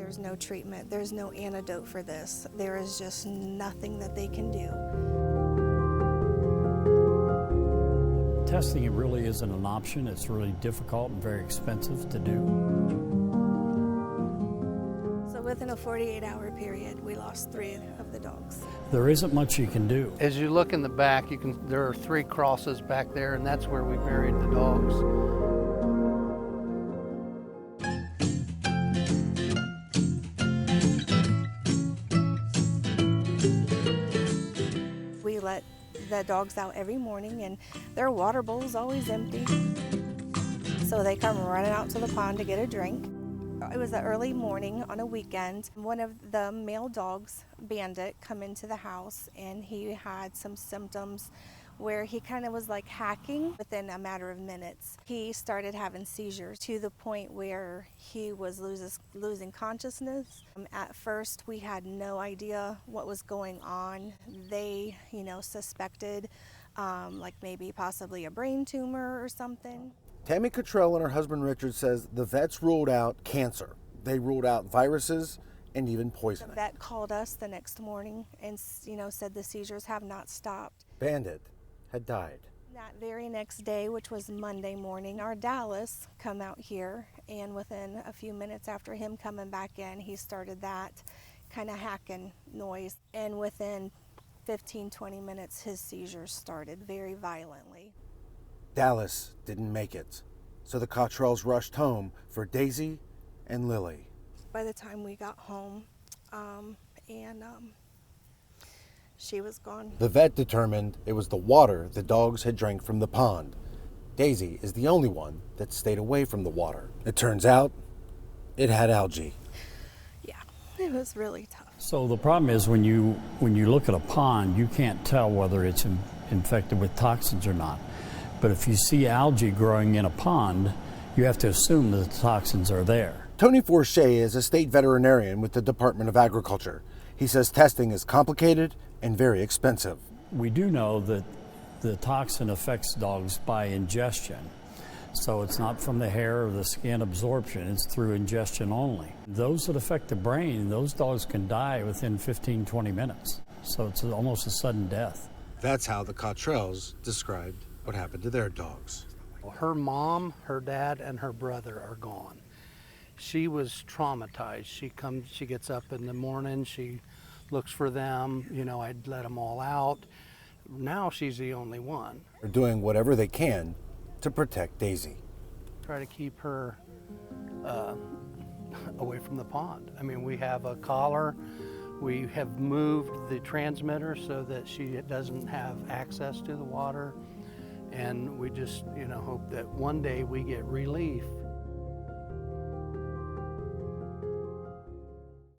There's no treatment, there's no antidote for this. There is just nothing that they can do. Testing, it really isn't an option. It's really difficult and very expensive to do. So within a 48-hour period, we lost 3 of the dogs. There isn't much you can do. As you look in the back, there are 3 crosses back there, and that's where we buried the dogs. We let the dogs out every morning, and their water bowl is always empty. So they come running out to the pond to get a drink. It was an early morning on a weekend. One of the male dogs, Bandit, come into the house, and he had some symptoms where he kind of was like hacking. Within a matter of minutes, he started having seizures to the point where he was losing consciousness. At first, we had no idea what was going on. They, suspected like maybe possibly a brain tumor or something. Tammy Cottrell and her husband Richard says the vets ruled out cancer. They ruled out viruses and even poisoning. The vet called us the next morning and said the seizures have not stopped. Bandit had died. That very next day, which was Monday morning, our Dallas come out here, and within a few minutes after him coming back in, he started that kind of hacking noise, and within 15-20 minutes his seizures started very violently. Dallas didn't make it, so the Cottrells rushed home for Daisy and Lily. By the time we got home, she was gone. The vet determined it was the water the dogs had drank from the pond. Daisy is the only one that stayed away from the water. It turns out it had algae. Yeah, it was really tough. So the problem is when you look at a pond, you can't tell whether it's infected with toxins or not. But if you see algae growing in a pond, you have to assume that the toxins are there. Tony Forche is a state veterinarian with the Department of Agriculture. He says testing is complicated and very expensive. We do know that the toxin affects dogs by ingestion. So it's not from the hair or the skin absorption, it's through ingestion only. Those that affect the brain, those dogs can die within 15-20 minutes. So it's almost a sudden death. That's how the Cottrells described what happened to their dogs. Her mom, her dad, and her brother are gone. She was traumatized. She gets up in the morning, she looks for them. I'd let them all out. Now she's the only one. They're doing whatever they can to protect Daisy. Try to keep her away from the pond. We have a collar. We have moved the transmitter so that she doesn't have access to the water. And we just, hope that one day we get relief